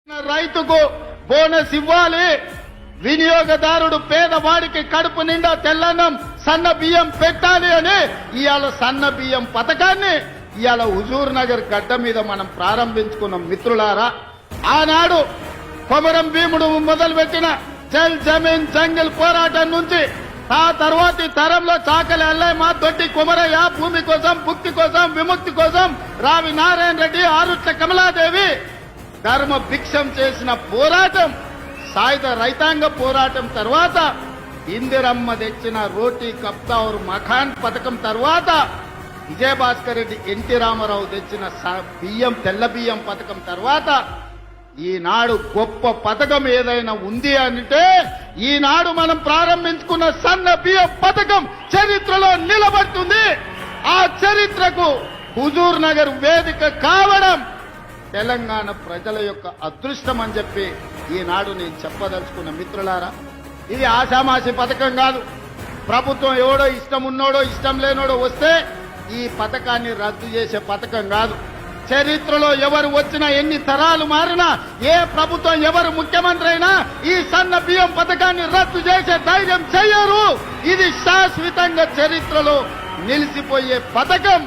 రైతుకు బోనస్ ఇవ్వాలి, వినియోగదారుడు పేదవాడికి కడుపు నిండా తెల్లన్నం సన్న బియ్యం పెట్టాలి అని ఇవాళ సన్న బియ్యం పథకాన్ని ఇవాళ హుజూర్ నగర్ గడ్డ మీద మనం ప్రారంభించుకున్నాం. మిత్రులారా, ఆనాడు కొమరం భీముడు మొదలుపెట్టిన జల్ జమీన్ జంగిల్ పోరాటం నుంచి ఆ తర్వాతి తరంలో చాకలి అల్లయ్య దొడ్డి కుమరయ్య భూమి కోసం, భుక్తి కోసం, విముక్తి కోసం రావి నారాయణ రెడ్డి, ఆరుట్ల కమలాదేవి ధర్మ భిక్షం చేసిన పోరాటం, సాయుధ రైతాంగ పోరాటం తర్వాత ఇందిరమ్మ తెచ్చిన రోటీ కప్తా ఔర్ మఖాన్ పథకం తర్వాత విజయభాస్కర్ రెడ్డి, ఎన్టీ రామారావు తెచ్చిన బియ్యం తెల్ల బియ్యం పథకం తర్వాత ఈనాడు గొప్ప పథకం ఏదైనా ఉంది అంటే ఈనాడు మనం ప్రారంభించుకున్న సన్న బియ్యం పథకం చరిత్రలో నిలబడుతుంది. ఆ చరిత్రకు హుజూర్ నగర్ వేదిక కావడం తెలంగాణ ప్రజల యొక్క అదృష్టం అని చెప్పి ఈనాడు నేను చెప్పదలుచుకున్న. మిత్రులారా, ఇది ఆషామాషి పథకం కాదు. ప్రభుత్వం ఎవడో ఇష్టం ఉన్నోడో ఇష్టం లేనోడో వస్తే ఈ పథకాన్ని రద్దు చేసే పథకం కాదు. చరిత్రలో ఎవరు వచ్చినా, ఎన్ని తరాలు మారినా, ఏ ప్రభుత్వం ఎవరు ముఖ్యమంత్రి అయినా ఈ సన్న బియ్యం పథకాన్ని రద్దు చేసే ధైర్యం చెయ్యరు. ఇది శాశ్వతంగా చరిత్రలో నిలిచిపోయే పథకం.